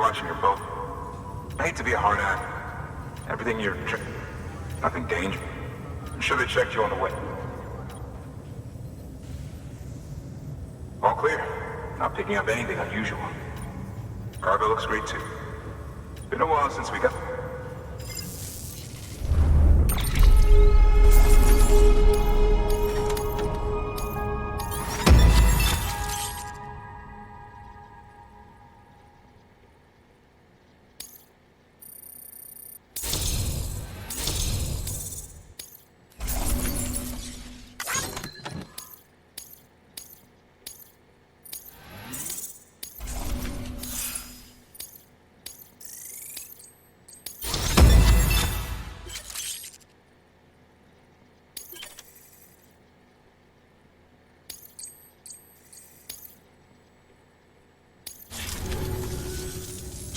launching your boat. I hate to be a hard ass. Everything nothing dangerous. I'm sure they checked you on the way. All clear. Not picking up anything unusual. Cargo looks great too. Been a while since we got...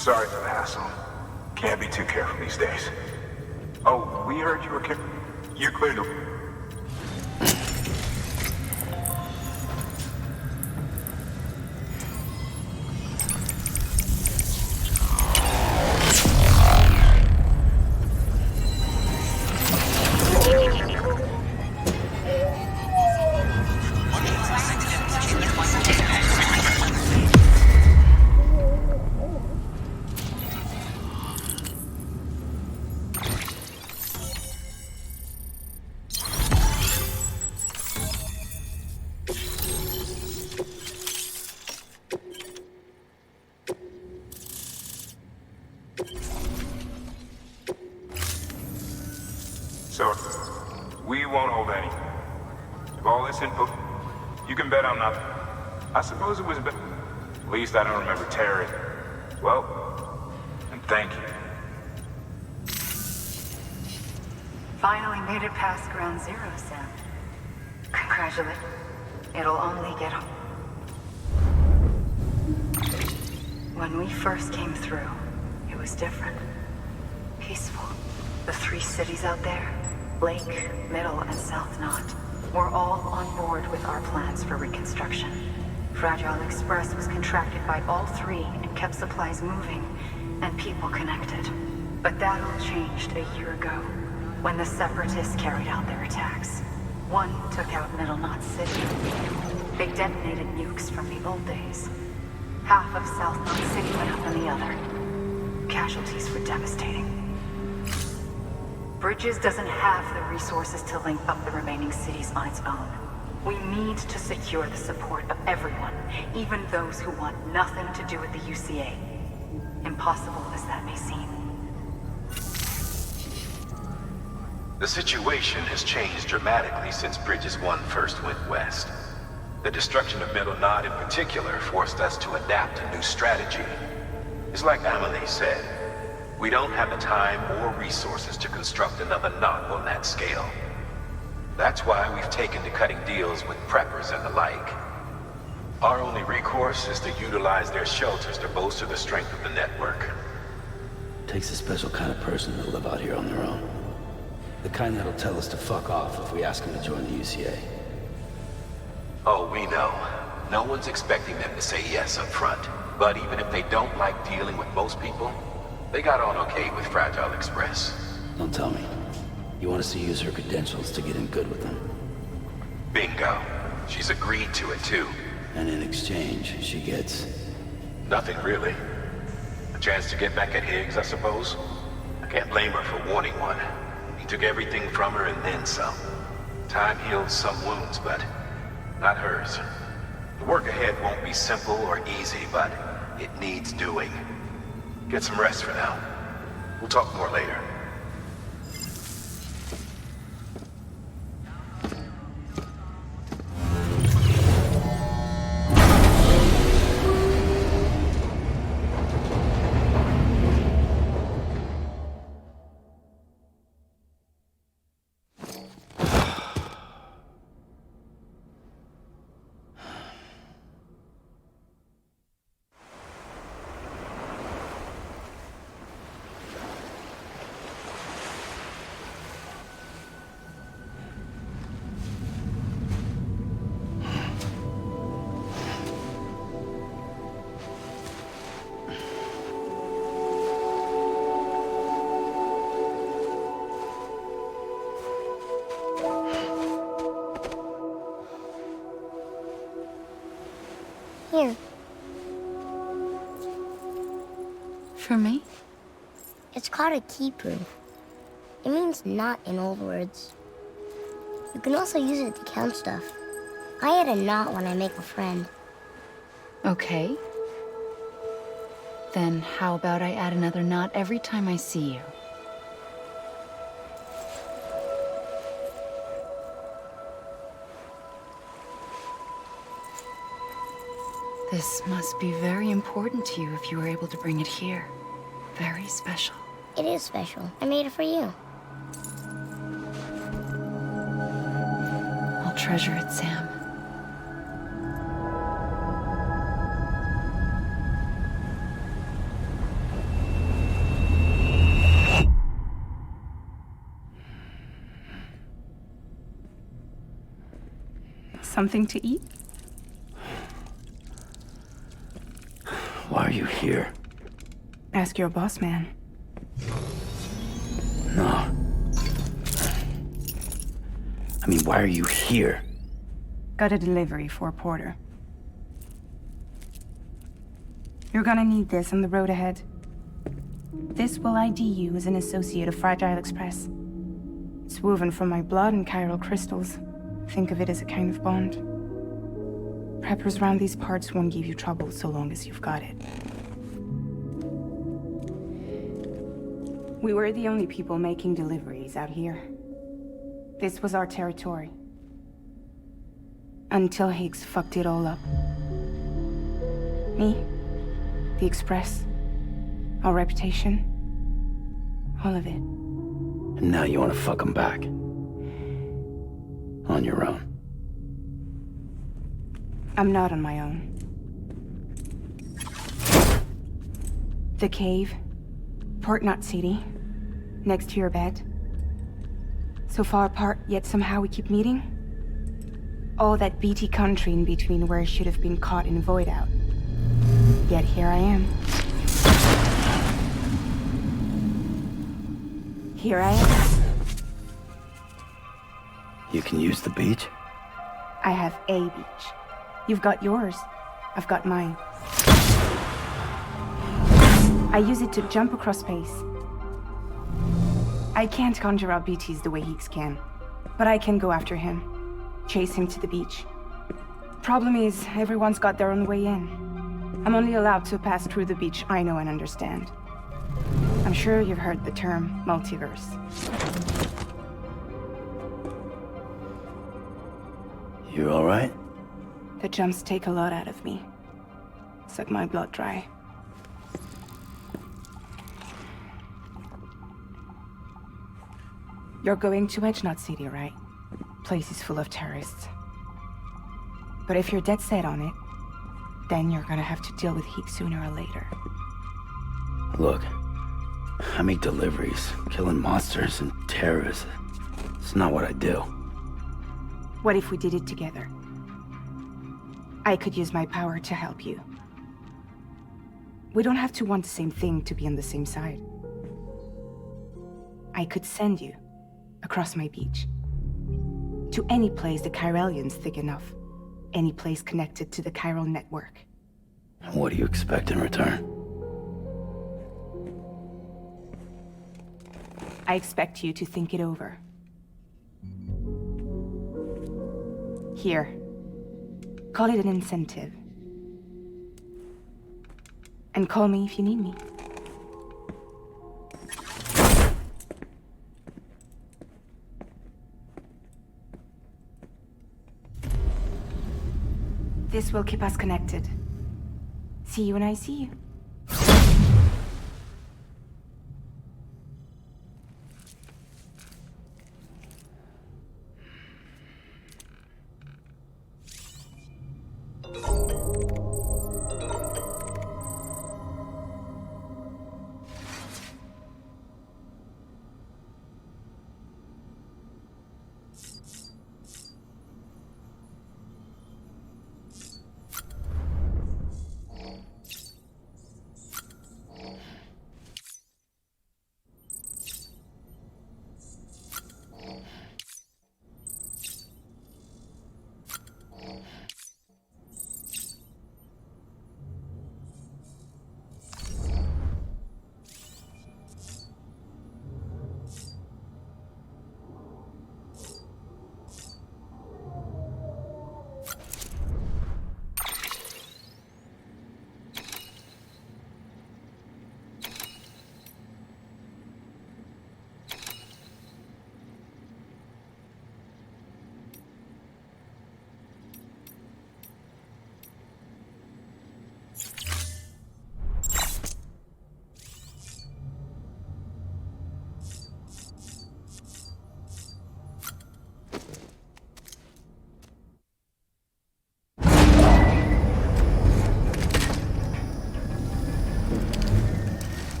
Sorry for the hassle. Can't be too careful these days. Oh, we heard you were You're clear to... So, we won't hold any. With all this info, you can bet I'm not... I suppose it was a bit... At least I don't remember terrorism. Well, and thank you. Finally made it past ground zero, Sam. Congratulations. It'll only get... When we first came through, it was different. Peaceful. The 3 cities out there, Lake, Middle, and South Knot, were all on board with our plans for reconstruction. Fragile Express was contracted by all 3 and kept supplies moving and people connected. But that all changed a year ago, when the Separatists carried out their attacks. One took out Middle Knot City. They detonated nukes from the old days. Half of South Knot City went up in the other. Casualties were devastating. Bridges doesn't have the resources to link up the remaining cities on its own. We need to secure the support of everyone, even those who want nothing to do with the UCA. Impossible as that may seem. The situation has changed dramatically since Bridges 1 first went west. The destruction of Middle Knot in particular forced us to adapt a new strategy. It's like Amelie said, we don't have the time or resources to construct another knot on that scale. That's why we've taken to cutting deals with preppers and the like. Our only recourse is to utilize their shelters to bolster the strength of the network. Takes a special kind of person to live out here on their own. The kind that'll tell us to fuck off if we ask them to join the UCA. Oh, we know. No one's expecting them to say yes up front. But even if they don't like dealing with most people, they got on okay with Fragile Express. Don't tell me. You want us to use her credentials to get in good with them? Bingo. She's agreed to it too. And in exchange, she gets... Nothing really. A chance to get back at Higgs, I suppose? I can't blame her for wanting one. He took everything from her and then some. Time heals some wounds, but not hers. The work ahead won't be simple or easy, but it needs doing. Get some rest for now. We'll talk more later. caught a key proof. It means not in old words. You can also use it to count stuff. I add a knot when I make a friend. Okay. Then how about I add another knot every time I see you? This must be very important to you if you were able to bring it here. Very special. It is special. I made it for you. I'll treasure it, Sam. Something to eat? Why are you here? Ask your boss man. No. I mean, why are you here? Got a delivery for a porter. You're gonna need this on the road ahead. This will ID you as an associate of Fragile Express. It's woven from my blood and chiral crystals. Think of it as a kind of bond. Preppers around these parts won't give you trouble so long as you've got it. We were the only people making deliveries out here. This was our territory. Until Higgs fucked it all up. Me, the Express, our reputation, all of it. And now you want to fuck him back. On your own. I'm not on my own. The cave, Port Knot City, next to your bed. So far apart, yet somehow we keep meeting. All that BT country in between where I should have been caught in void out. Yet here I am. Here I am. You can use the beach? I have a beach. You've got yours. I've got mine. I use it to jump across space. I can't conjure up BTs the way Higgs can, but I can go after him, chase him to the beach. Problem is, everyone's got their own way in. I'm only allowed to pass through the beach I know and understand. I'm sure you've heard the term multiverse. You all right? The jumps take a lot out of me. Suck my blood dry. You're going to Edge Knot City, right? Place is full of terrorists. But if you're dead set on it, then you're gonna have to deal with Higgs sooner or later. Look, I make deliveries, killing monsters and terrorists. It's not what I do. What if we did it together? I could use my power to help you. We don't have to want the same thing to be on the same side. I could send you across my beach. To any place the Chiralian's thick enough. Any place connected to the chiral network. What do you expect in return? I expect you to think it over. Here. Call it an incentive. And call me if you need me. This will keep us connected. See you when I see you.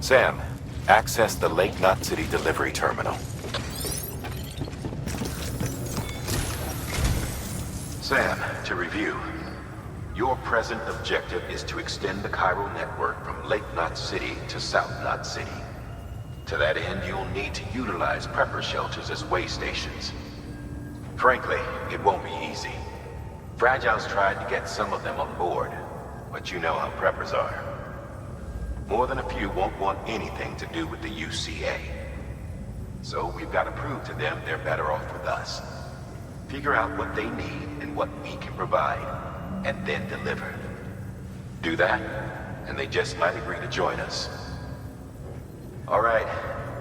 Sam, access the Lake Knot City delivery terminal. Sam, to review, your present objective is to extend the chiral network from Lake Knot City to South Knot City. To that end, you'll need to utilize prepper shelters as way stations. Frankly, it won't be easy. Fragile's tried to get some of them on board, but you know how preppers are. More than a few won't want anything to do with the UCA. So we've got to prove to them they're better off with us. Figure out what they need and what we can provide, and then deliver. Do that, and they just might agree to join us. All right,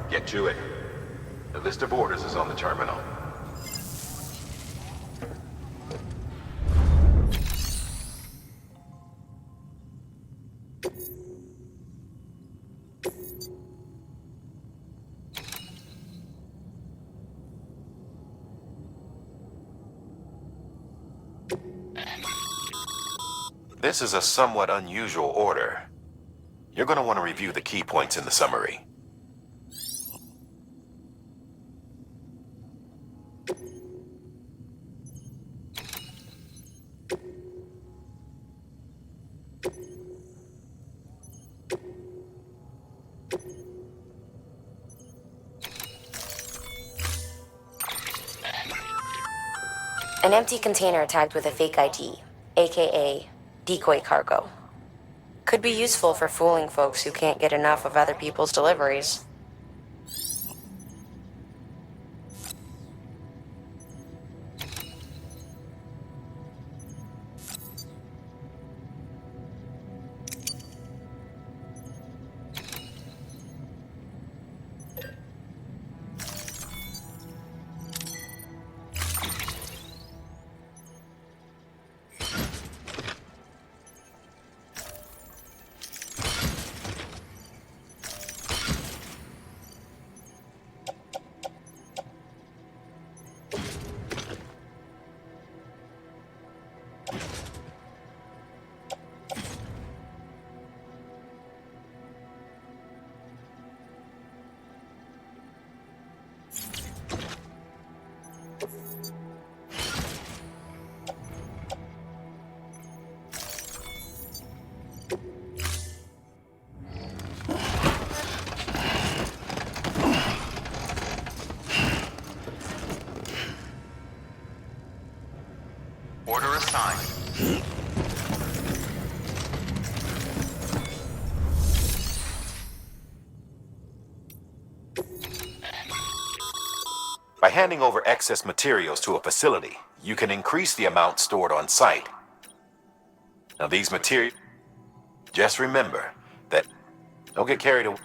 get to it. The list of orders is on the terminal. This is a somewhat unusual order. You're going to want to review the key points in the summary. An empty container tagged with a fake ID, aka decoy cargo. Could be useful for fooling folks who can't get enough of other people's deliveries. Order assigned. By handing over excess materials to a facility, you can increase the amount stored on site. Now these materials, just remember that don't get carried away.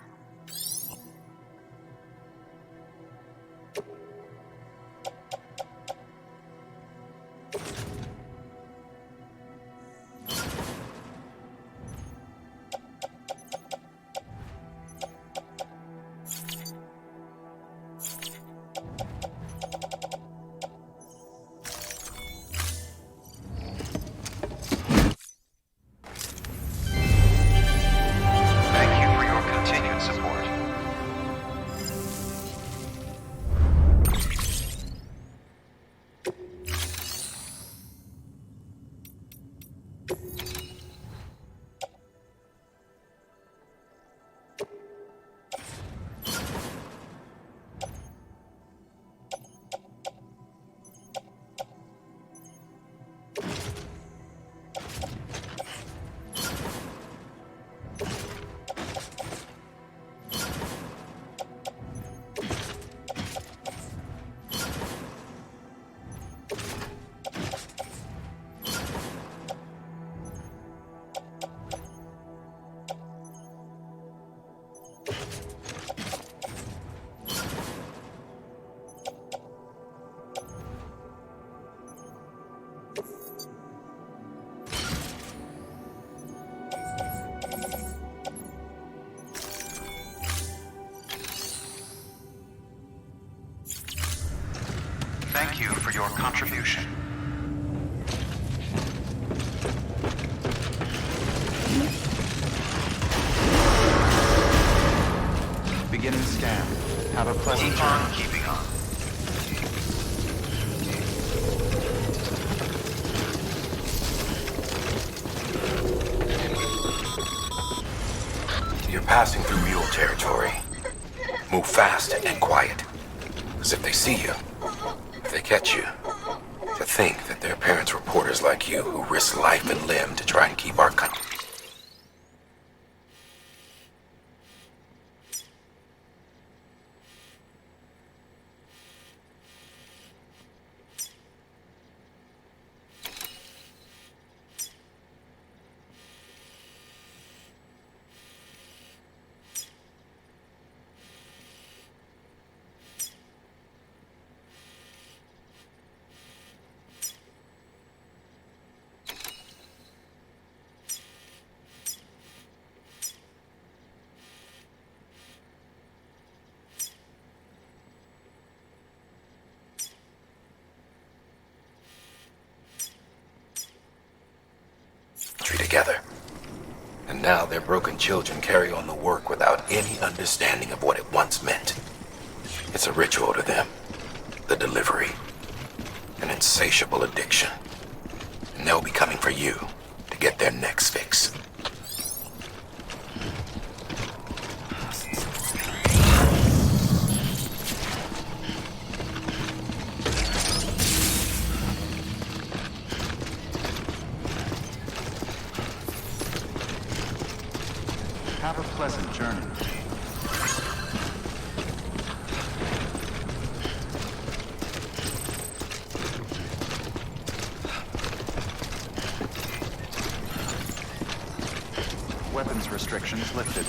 Thank you for your contribution. passing through mule territory. Move fast and quiet. Because if they see you, if they catch you, to think that their parents were reporters like you who risk life and limb to try and keep our country. Together. And now their broken children carry on the work without any understanding of what it once meant. It's a ritual to them, the delivery, an insatiable addiction. And they'll be coming for you to get their next fix. Have a pleasant journey. Weapons restrictions lifted.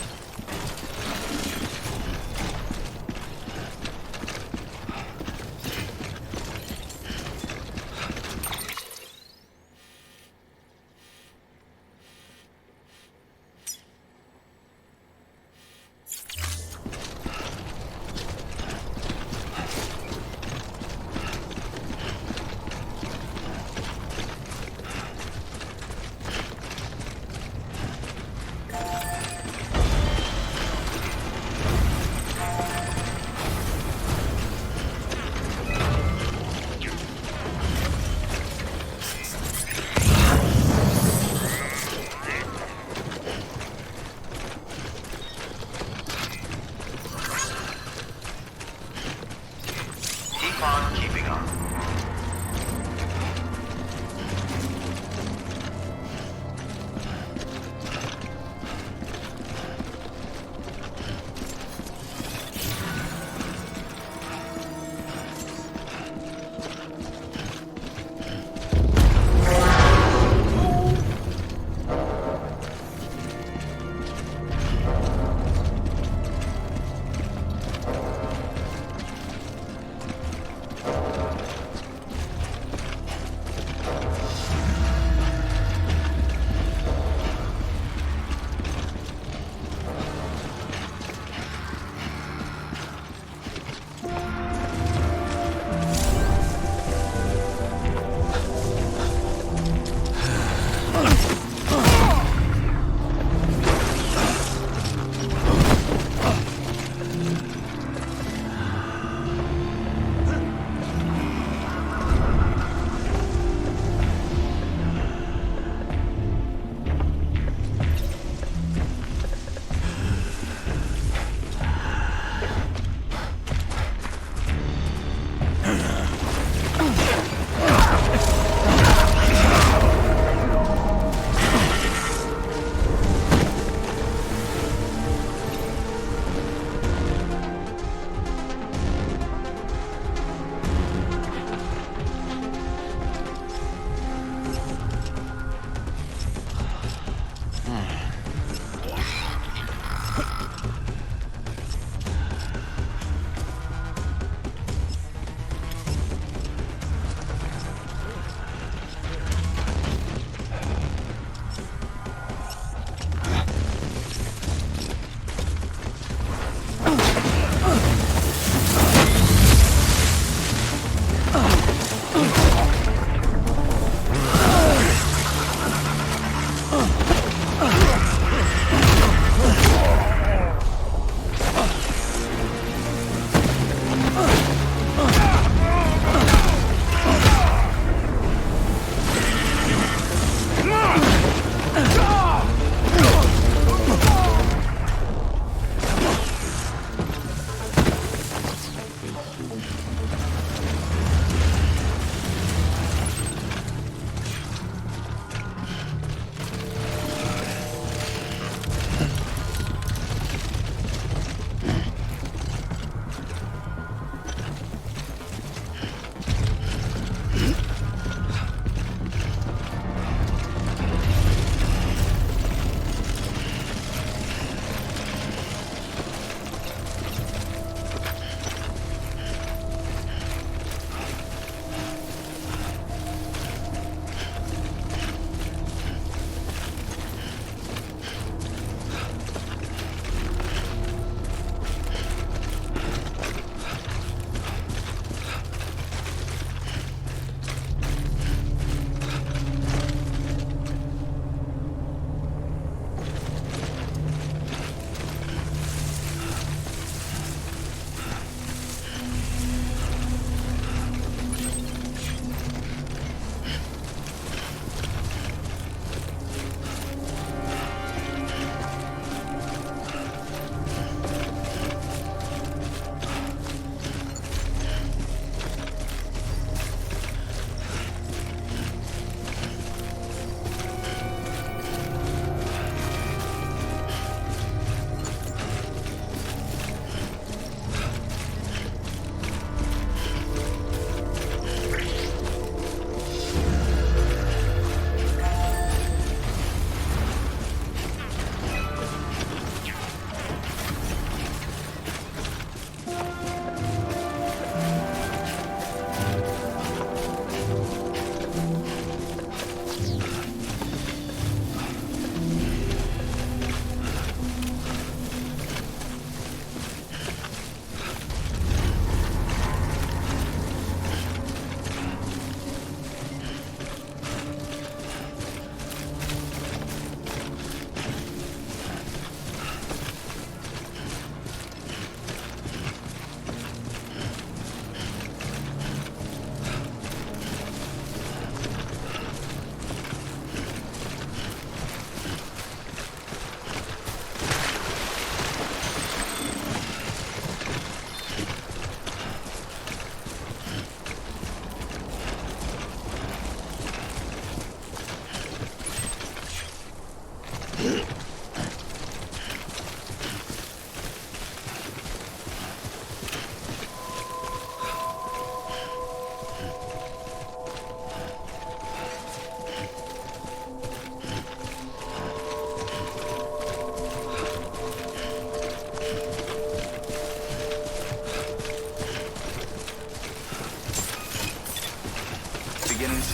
Keeping on.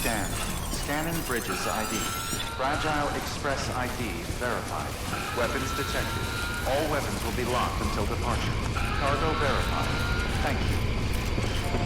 Scan. Scanning bridges ID. Fragile Express ID verified. Weapons detected. All weapons will be locked until departure. Cargo verified. Thank you.